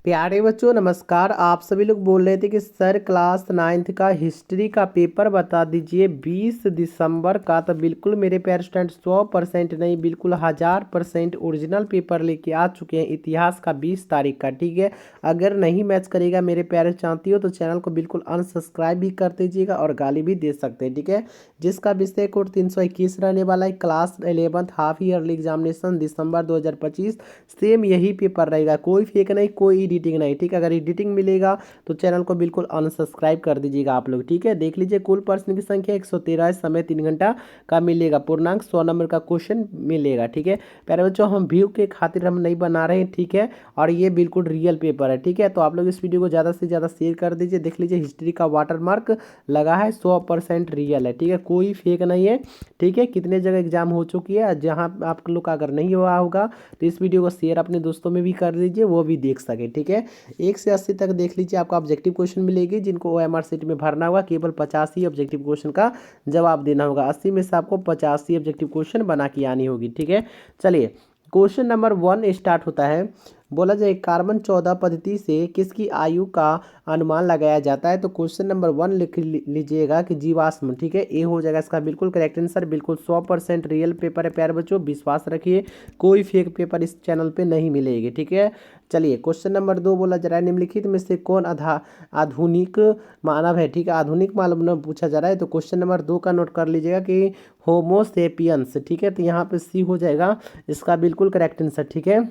प्यारे बच्चों नमस्कार। आप सभी लोग बोल रहे थे कि सर क्लास 9th का हिस्ट्री का पेपर बता दीजिए 20 दिसंबर का। तो बिल्कुल मेरे प्यारे स्टूडेंट 100% नहीं, बिल्कुल 1000% ओरिजिनल पेपर लेके आ चुके हैं इतिहास का 20 तारीख का। ठीक है, अगर नहीं मैच करेगा मेरे प्यारे चाहती हो तो चैनल को बिल्कुल अनसब्सक्राइब भी कर दीजिएगा और गाली भी दे सकते हैं। ठीक है, जिसका विषय कोड 321 रहने वाला है। Class 11th half yearly examination दिसंबर 2025 सेम यही पेपर रहेगा, कोई फेक नहीं, कोई एडिटिंग नहीं। ठीक है, अगर एडिटिंग मिलेगा तो चैनल को बिल्कुल अनसब्सक्राइब कर दीजिएगा आप लोग। ठीक है, देख लीजिए कुल प्रश्न की संख्या 113 है, समय 3 घंटा का मिलेगा, पूर्णांक 100 नंबर का क्वेश्चन मिलेगा। ठीक है प्यारे बच्चों, हम व्यू के खातिर हम नहीं बना रहे हैं। ठीक है, और ये बिल्कुल रियल पेपर है। ठीक है, तो आप लोग इस वीडियो को ज़्यादा से ज़्यादा शेयर कर दीजिए। देख लीजिए हिस्ट्री का वाटरमार्क लगा है, 100% रियल है। ठीक है, कोई फेक नहीं है। ठीक है, कितने जगह एग्जाम हो चुकी है, जहाँ आप लोग का अगर नहीं हुआ होगा तो इस वीडियो को शेयर अपने दोस्तों में भी कर दीजिए, वो भी देख सके। ठीक है, 1 से 80 तक देख लीजिए, आपको ऑब्जेक्टिव क्वेश्चन मिलेगी जिनको OMR सीट में भरना होगा। केवल 50 ही ऑब्जेक्टिव क्वेश्चन का जवाब देना होगा, 80 में से आपको 50 ही ऑब्जेक्टिव क्वेश्चन बना के आनी होगी। ठीक है, चलिए क्वेश्चन नंबर 1 स्टार्ट होता है। बोला जाए कार्बन 14 पद्धति से किसकी आयु का अनुमान लगाया जाता है। तो क्वेश्चन नंबर 1 लिख लीजिएगा कि जीवाश्म। ठीक है, ए हो जाएगा इसका बिल्कुल करेक्ट आंसर। बिल्कुल 100% रियल पेपर है प्यारे बच्चों, विश्वास रखिए, कोई फेक पेपर इस चैनल पे नहीं मिलेगी। ठीक है, चलिए क्वेश्चन नंबर 2 बोला जा रहा है निम्नलिखित में से कौन आधुनिक मानव है। ठीक है, आधुनिक मानव पूछा जा रहा है, तो क्वेश्चन नंबर 2 का नोट कर लीजिएगा कि होमोसेपियंस। ठीक है, तो यहाँ पे सी हो जाएगा इसका बिल्कुल करेक्ट आंसर। ठीक है,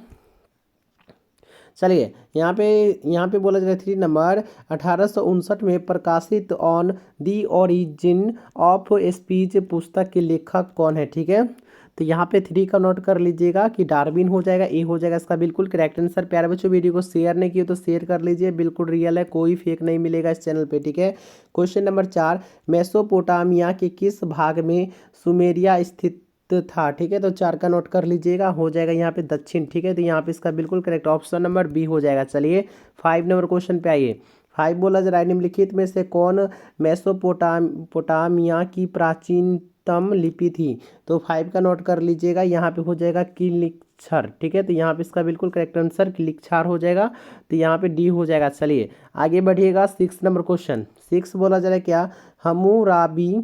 चलिए यहाँ पे बोला जा रहा है 3 नंबर 1859 में प्रकाशित on the origin of speech पुस्तक के लेखक कौन है। ठीक है, तो यहाँ पे 3 का नोट कर लीजिएगा कि डार्विन हो जाएगा, ए हो जाएगा इसका बिल्कुल करेक्ट आंसर। प्यारे बच्चों वीडियो को शेयर नहीं किए तो शेयर कर लीजिए, बिल्कुल रियल है, कोई फेक नहीं मिलेगा इस चैनल पे। ठीक है, क्वेश्चन नंबर 4 मेसोपोटामिया के किस भाग में सुमेरिया स्थित था। ठीक है, तो 4 का नोट कर लीजिएगा, हो जाएगा यहाँ पे दक्षिण। ठीक है, तो यहाँ पे इसका बिल्कुल करेक्ट ऑप्शन नंबर बी हो जाएगा। चलिए 5 नंबर क्वेश्चन पे आइए। 5 बोला जा रहा है निम्नलिखित में से कौन मेसोपोटामिया की प्राचीनतम लिपि थी। तो 5 का नोट कर लीजिएगा, यहाँ पे हो जाएगा किलिक्षर। ठीक है, तो यहाँ पे इसका बिल्कुल करेक्ट आंसर किलिक्षार हो जाएगा, तो यहाँ पे डी हो जाएगा। चलिए आगे बढ़िएगा, 6 नंबर क्वेश्चन। 6 बोला जा रहा है क्या हम्मुराबी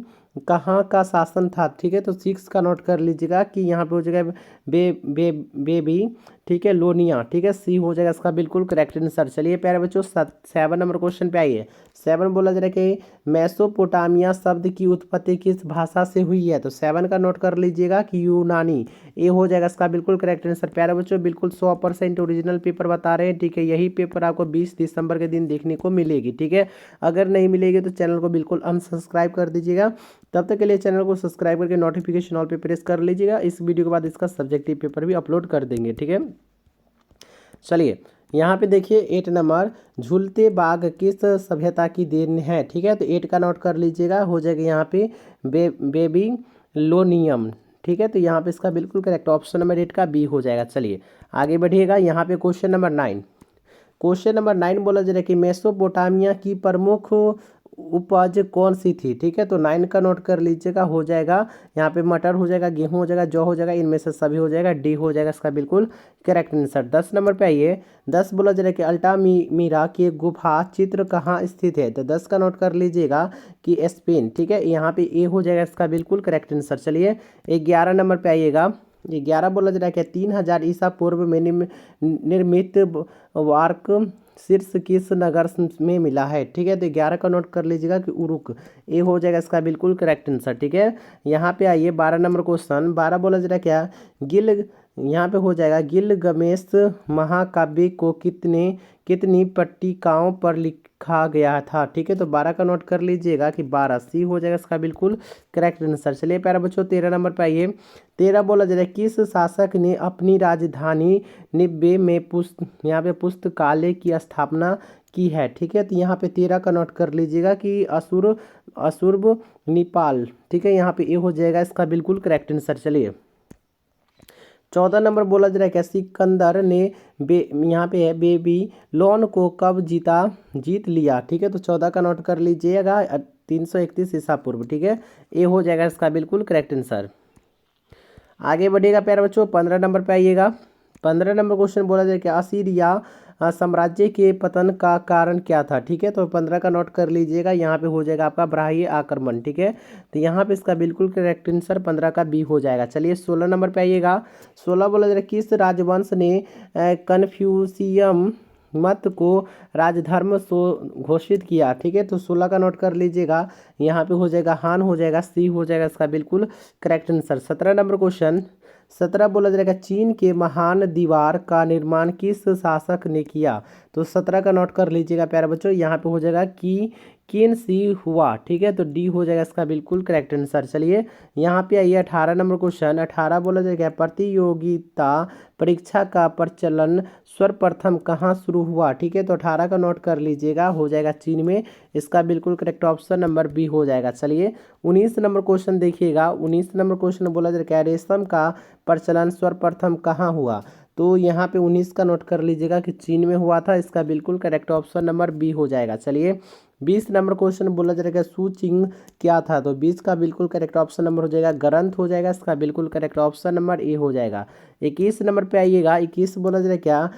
कहाँ का शासन था। ठीक है, तो 6 का नोट कर लीजिएगा कि यहाँ पे हो जाएगा बेबी। ठीक है, लोनिया। ठीक है, सी हो जाएगा इसका बिल्कुल करेक्ट आंसर। चलिए प्यारे बच्चों 7 नंबर क्वेश्चन पे आइए। 7 बोला जा रहा है कि मेसोपोटामिया शब्द की उत्पत्ति किस भाषा से हुई है। तो 7 का नोट कर लीजिएगा कि यूनानी, ए हो जाएगा इसका बिल्कुल करेक्ट आंसर। प्यारे बच्चों बिल्कुल 100% ओरिजिनल पेपर बता रहे हैं। ठीक है, यही पेपर आपको 20 दिसंबर के दिन देखने को मिलेगी। ठीक है, अगर नहीं मिलेगी तो चैनल को बिल्कुल अनसब्सक्राइब कर दीजिएगा। तब तक के लिए चैनल को सब्सक्राइब करके नोटिफिकेशन ऑल पे प्रेस कर लीजिएगा। इस वीडियो के बाद इसका सब्जेक्टिव पेपर भी अपलोड कर देंगे। ठीक है, चलिए यहाँ पे देखिए 8 नंबर झूलते बाग किस सभ्यता की देन है। ठीक है, तो 8 का नोट कर लीजिएगा, हो जाएगा यहाँ पे बेबीलोनियम। ठीक है, तो यहाँ पे इसका बिल्कुल करेक्ट ऑप्शन नंबर 8 का बी हो जाएगा। चलिए आगे बढ़िएगा, यहाँ पे क्वेश्चन नंबर 9। क्वेश्चन नंबर 9 बोला जा रहा है कि मेसोपोटामिया की प्रमुख उपज कौन सी थी। ठीक है, तो 9 का नोट कर लीजिएगा, हो जाएगा यहाँ पे मटर हो जाएगा, गेहूं हो जाएगा, जौ हो जाएगा, इनमें से सभी हो जाएगा, डी हो जाएगा इसका बिल्कुल करेक्ट आंसर। 10 नंबर पे आइए। 10 बोला जा रहा है कि अल्टामीरा की गुफा चित्र कहाँ स्थित है। तो 10 का नोट कर लीजिएगा कि स्पेन। ठीक है, यहाँ पे ए हो जाएगा इसका बिल्कुल करेक्ट आंसर। चलिए 11 नंबर पे आइएगा। 11 बोला जा रहा है कि 3000 ईसा पूर्व में निर्मित वार्क शीर्ष किस नगर में मिला है। ठीक है, तो 11 का नोट कर लीजिएगा कि उरुक, ए हो जाएगा इसका बिल्कुल करेक्ट आंसर। ठीक है, यहाँ पे आइए 12 नंबर क्वेश्चन। 12 बोला जा रहा है क्या गिल, यहाँ पे हो जाएगा गिलगमेश महाकाव्य को कितनी पट्टिकाओं पर लिखा गया था। ठीक है, तो 12 का नोट कर लीजिएगा कि 12, सी हो जाएगा इसका बिल्कुल करेक्ट आंसर। चलिए प्यारे बच्चों 13 नंबर पे आइए। 13 बोला जा रहा है किस शासक ने अपनी राजधानी निब्बे में यहाँ पे पुस्तकालय की स्थापना की है। ठीक है, तो यहाँ पे 13 का नोट कर लीजिएगा कि अशुर्ब नेपाल। ठीक है, यहाँ पे ए हो जाएगा इसका बिल्कुल करेक्ट आंसर। चलिए 14 नंबर बोला जा रहा है क्या सिकंदर ने यहाँ पे है बेबी लोन को कब जीत लिया। ठीक है, तो 14 का नोट कर लीजिएगा 331 ईसा पूर्व। ठीक है, ए हो जाएगा इसका बिल्कुल करेक्ट आंसर। आगे बढ़िएगा प्यारे बच्चों 15 नंबर पे आइएगा। 15 नंबर क्वेश्चन बोला जाए कि असीरिया साम्राज्य के पतन का कारण क्या था। ठीक है, तो 15 का नोट कर लीजिएगा। यहाँ पे हो जाएगा आपका बाह्य आक्रमण। ठीक है, तो यहाँ पे इसका बिल्कुल करेक्ट आंसर 15 का बी हो जाएगा। चलिए 16 नंबर पे आइएगा। 16 बोला जा रहा है किस राजवंश ने कन्फ्यूशियम मत को राजधर्म सो घोषित किया। ठीक है, तो 16 का नोट कर लीजिएगा। यहाँ पे हो जाएगा हान हो जाएगा, सी हो जाएगा इसका बिल्कुल करेक्ट आंसर। 17 number question. 17 बोला जाएगा चीन के महान दीवार का निर्माण किस शासक ने किया। तो 17 का नोट कर लीजिएगा प्यारे बच्चों। यहाँ पे हो जाएगा कि किन सी हुआ। ठीक है, तो डी हो जाएगा इसका बिल्कुल करेक्ट आंसर। चलिए यहाँ पे आइए 18 नंबर क्वेश्चन। 18 बोला जाएगा प्रतियोगिता परीक्षा का प्रचलन सर्वप्रथम कहाँ शुरू हुआ। ठीक है, तो 18 का नोट कर लीजिएगा। हो जाएगा चीन में। इसका बिल्कुल करेक्ट ऑप्शन नंबर बी हो जाएगा। चलिए 19 नंबर क्वेश्चन देखिएगा। 19 नंबर क्वेश्चन बोला जाएगा रेशम का प्रचलन सर्वप्रथम कहाँ हुआ। तो यहाँ पे 19 का नोट कर लीजिएगा कि चीन में हुआ था। इसका बिल्कुल करेक्ट ऑप्शन नंबर बी हो जाएगा। चलिए 20 नंबर क्वेश्चन बोला जाएगा सूचिंग क्या था। तो 20 का बिल्कुल करेक्ट ऑप्शन नंबर हो जाएगा ग्रंथ हो जाएगा। इसका बिल्कुल करेक्ट ऑप्शन नंबर ए हो जाएगा। 21 नंबर पे आइएगा। 21 बोला जाएगा क्या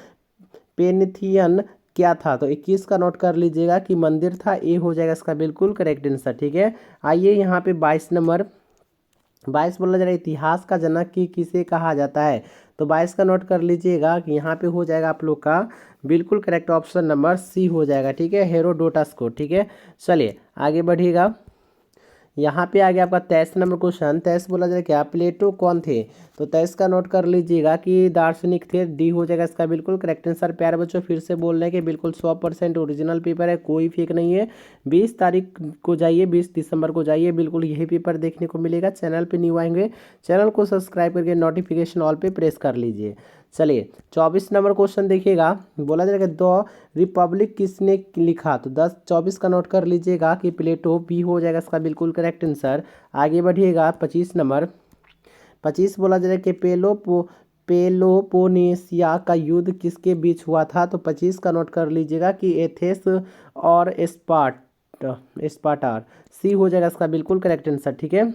पेनिथियन क्या था। तो 21 का नोट कर लीजिएगा कि मंदिर था। ए हो जाएगा इसका बिल्कुल करेक्ट आंसर। ठीक है, आइए यहाँ पे 22 नंबर। 22 बोला जा रहा है इतिहास का जनक की किसे कहा जाता है। तो 22 का नोट कर लीजिएगा कि यहाँ पे हो जाएगा आप लोग का बिल्कुल करेक्ट ऑप्शन नंबर सी हो जाएगा। ठीक है, हेरोडोटस को। ठीक है, चलिए आगे बढ़िएगा। यहाँ पे आ गया आपका 23 नंबर क्वेश्चन। 23 बोला जाए क्या प्लेटो कौन थे। तो 23 का नोट कर लीजिएगा कि दार्शनिक थे। डी हो जाएगा इसका बिल्कुल करेक्ट आंसर। प्यारे बच्चों फिर से बोल रहे हैं कि बिल्कुल 100% ओरिजिनल पेपर है, कोई फेक नहीं है। 20 तारीख को जाइए, 20 दिसंबर को जाइए, बिल्कुल यही पेपर देखने को मिलेगा। चैनल पर न्यू आएंगे, चैनल को सब्सक्राइब करके नोटिफिकेशन ऑल पे प्रेस कर लीजिए। चलिए 24 नंबर क्वेश्चन देखिएगा। बोला जाएगा द रिपब्लिक किसने लिखा। तो 24 का नोट कर लीजिएगा कि प्लेटो। बी हो जाएगा इसका बिल्कुल करेक्ट आंसर। आगे बढ़िएगा 25 नंबर। 25 बोला जाएगा कि पेलोपोनेशिया का युद्ध किसके बीच हुआ था। तो 25 का नोट कर लीजिएगा कि एथेंस और स्पार्टा। सी हो जाएगा इसका बिल्कुल करेक्ट आंसर। ठीक है,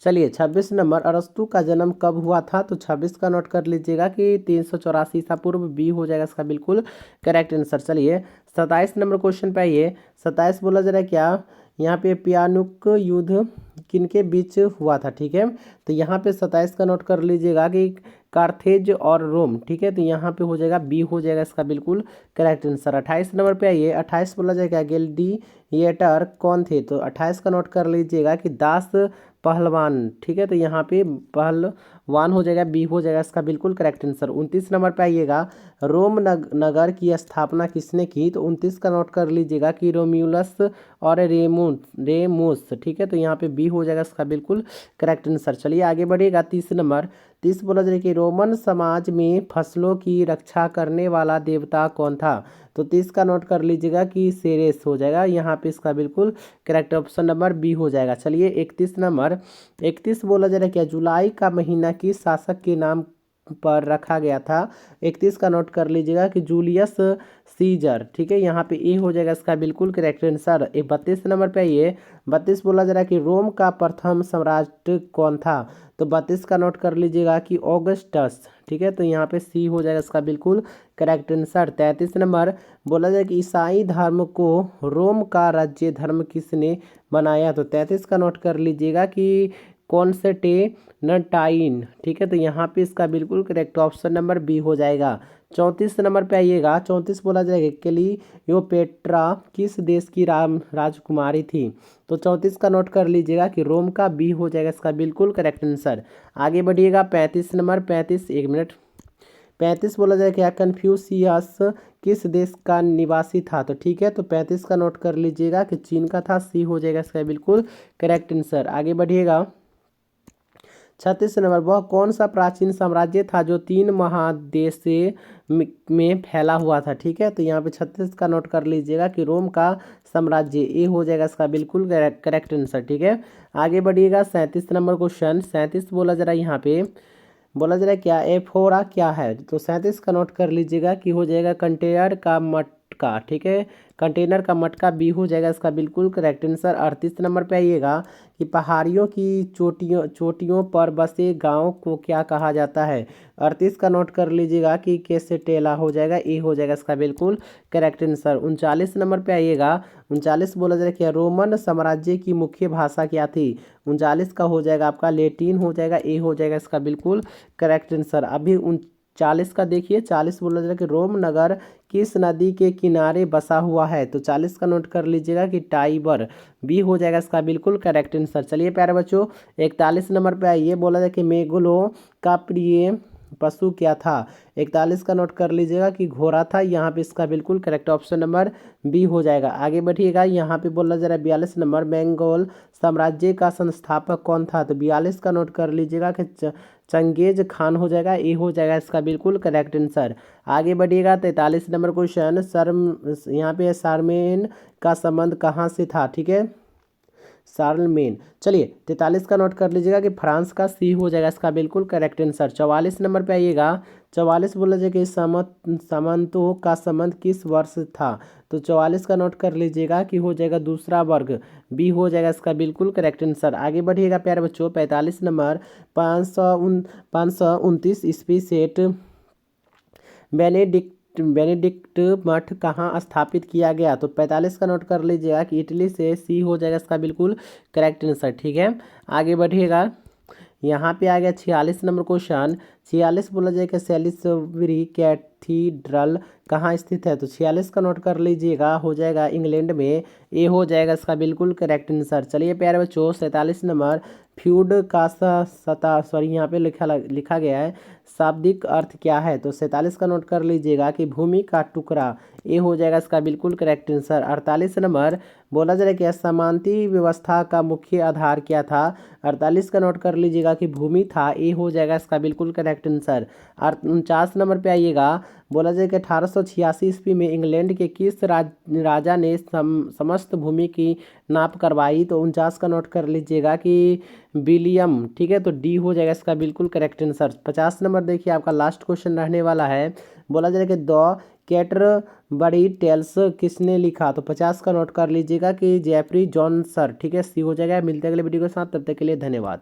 चलिए 26 नंबर अरस्तु का जन्म कब हुआ था। तो 26 का नोट कर लीजिएगा कि 384 ईसा पूर्व। बी हो जाएगा इसका बिल्कुल करेक्ट आंसर। चलिए 27 नंबर क्वेश्चन पे आइए। 27 बोला जा रहा है क्या यहाँ पे प्यानुक युद्ध किनके बीच हुआ था। ठीक है, तो यहाँ पे 27 का नोट कर लीजिएगा कि कार्थेज और रोम। ठीक है, तो यहाँ पे हो जाएगा बी हो जाएगा इसका बिल्कुल करेक्ट आंसर। 28 नंबर पे आइए। 28 बोला जाएगा ग्लैडिएटर कौन थे। तो 28 का नोट कर लीजिएगा कि दास पहलवान। ठीक है, तो यहाँ पे पहलवान हो जाएगा। बी हो जाएगा इसका बिल्कुल करेक्ट आंसर। 29 नंबर पे आइएगा। रोम नगर की स्थापना किसने की। तो 29 का नोट कर लीजिएगा कि रोम्यूलस और रेमोस। ठीक है, तो यहाँ पे बी हो जाएगा इसका बिल्कुल करेक्ट आंसर। चलिए आगे बढ़िएगा 30 नंबर। 30 बोला जाए कि रोमन समाज में फसलों की रक्षा करने वाला देवता कौन था। तो 30 का नोट कर लीजिएगा कि सेरेस हो जाएगा। यहाँ पे इसका बिल्कुल करेक्ट ऑप्शन नंबर बी हो जाएगा। चलिए 31 नंबर। 31 बोला जा रहा है क्या जुलाई का महीना किस शासक के नाम पर रखा गया था। 31 का नोट कर लीजिएगा कि जूलियस सीजर। ठीक है, यहाँ पे ए हो जाएगा इसका बिल्कुल करेक्ट आंसर। 32 नंबर पे आइए। 32 बोला जा रहा है कि रोम का प्रथम सम्राट कौन था। तो 32 का नोट कर लीजिएगा कि ऑगस्टस। ठीक है, तो यहाँ पे सी हो जाएगा इसका बिल्कुल करेक्ट आंसर। 33 नंबर बोला जाए कि ईसाई धर्म को रोम का राज्य धर्म किसने बनाया। तो 33 का नोट कर लीजिएगा कि कॉन्स्टेंटाइन। ठीक है, तो यहाँ पे इसका बिल्कुल करेक्ट ऑप्शन नंबर बी हो जाएगा। 34 नंबर पे आइएगा। 34 बोला जाएगा क्लियोपेट्रा किस देश की राजकुमारी थी। तो 34 का नोट कर लीजिएगा कि रोम का। बी हो जाएगा इसका बिल्कुल करेक्ट आंसर। आगे बढ़िएगा 35 नंबर। 35 एक मिनट। 35 बोला जाए क्या कन्फ्यूशियस किस देश का निवासी था। तो ठीक है, तो 35 का नोट कर लीजिएगा कि चीन का था। सी हो जाएगा इसका बिल्कुल करेक्ट आंसर। आगे बढ़िएगा 36 नंबर। वह कौन सा प्राचीन साम्राज्य था जो 3 महादेश में फैला हुआ था। ठीक है, तो यहाँ पे 36 का नोट कर लीजिएगा कि रोम का साम्राज्य। ए हो जाएगा इसका बिल्कुल करेक्ट आंसर। ठीक है, आगे बढ़िएगा 37 नंबर क्वेश्चन। 37 बोला जा रहा है यहाँ पे बोला जा रहा है क्या एफोरा क्या है। तो 37 का नोट कर लीजिएगा कि हो जाएगा कंटेनर का मटका, ठीक है, कंटेनर का मटका बी हो जाएगा इसका बिल्कुल करेक्ट आंसर। 38 नंबर पे आइएगा कि पहाड़ियों की चोटियों पर बसे गांव को क्या कहा जाता है। 38 का नोट कर लीजिएगा कि कैसे टेला हो जाएगा, ए हो जाएगा इसका बिल्कुल करेक्ट आंसर। 39 नंबर पे आइएगा, 39 बोला जाएगा क्या, रोमन साम्राज्य की मुख्य भाषा क्या थी। 39 का हो जाएगा आपका लेटिन हो जाएगा, ए हो जाएगा इसका बिल्कुल करेक्ट आंसर। अभी 39 का देखिए, 40 बोला जाएगा कि रोम नगर किस नदी के किनारे बसा हुआ है। तो 40 का नोट कर लीजिएगा कि टाइबर, बी हो जाएगा इसका बिल्कुल करेक्ट आंसर। चलिए प्यारे बच्चों 41 नंबर पे आइए, बोला जाए कि मेघलों का प्रिय पशु क्या था। 41 का नोट कर लीजिएगा कि घोड़ा था, यहाँ पे इसका बिल्कुल करेक्ट ऑप्शन नंबर बी हो जाएगा। आगे बढ़िएगा, यहाँ पे बोला जा रहा है 42 नंबर, बंगाल साम्राज्य का संस्थापक कौन था। तो 42 का नोट कर लीजिएगा कि चंगेज खान हो जाएगा, ए हो जाएगा इसका बिल्कुल करेक्ट आंसर। आगे बढ़िएगा 43 नंबर क्वेश्चन, यहाँ पे शारमेन का संबंध कहाँ से था, ठीक है, शार्लमेन। चलिए 43 का नोट कर लीजिएगा कि फ्रांस का, सी हो जाएगा इसका बिल्कुल करेक्ट आंसर। 44 नंबर पे आइएगा, 44 बोला जाए कि सामंतों का संबंध किस वर्ष था। तो 44 का नोट कर लीजिएगा कि हो जाएगा दूसरा वर्ग, बी हो जाएगा इसका बिल्कुल करेक्ट आंसर। आगे बढ़िएगा प्यारे बच्चों 45 नंबर, 529 ईस्वी सेठ बेनेडिक्ट मठ कहाँ स्थापित किया गया। तो 45 का नोट कर लीजिएगा कि इटली से, सी हो जाएगा इसका बिल्कुल करेक्ट आंसर, ठीक है। आगे बढ़िएगा, यहाँ पे आ गया 46 नंबर क्वेश्चन, 46 बोला जाए कि सेलिसबरी कैथीड्रल कहाँ स्थित है। तो 46 का नोट कर लीजिएगा, हो जाएगा इंग्लैंड में, ए हो जाएगा इसका बिल्कुल करेक्ट आंसर। चलिए प्यारे बच्चों 47 नंबर, फ्यूड का यहाँ पे लिखा गया है, शाब्दिक अर्थ क्या है। तो 47 का नोट कर लीजिएगा कि भूमि का टुकड़ा, ए हो जाएगा इसका बिल्कुल करेक्ट आंसर। 48 नंबर, बोला जाए कि असमानती व्यवस्था का मुख्य आधार क्या था। 48 का नोट कर लीजिएगा कि भूमि था, ए हो जाएगा इसका बिल्कुल करेक्ट आंसर। 49 नंबर पे आइएगा, बोला जाए कि 1886 ईस्वी में इंग्लैंड के किस राजा ने समस्त भूमि की नाप करवाई। तो 49 का नोट कर लीजिएगा कि विलियम, ठीक है, तो डी हो जाएगा इसका बिल्कुल करेक्ट आंसर। 50 नंबर देखिए आपका लास्ट क्वेश्चन रहने वाला है, बोला जाए कि द कैटरबरी टेल्स किसने लिखा। तो 50 का नोट कर लीजिएगा कि जेफरी जॉन्सन, ठीक है, सी हो जाएगा। मिलते हैं अगले वीडियो के साथ, तब तक के लिए धन्यवाद।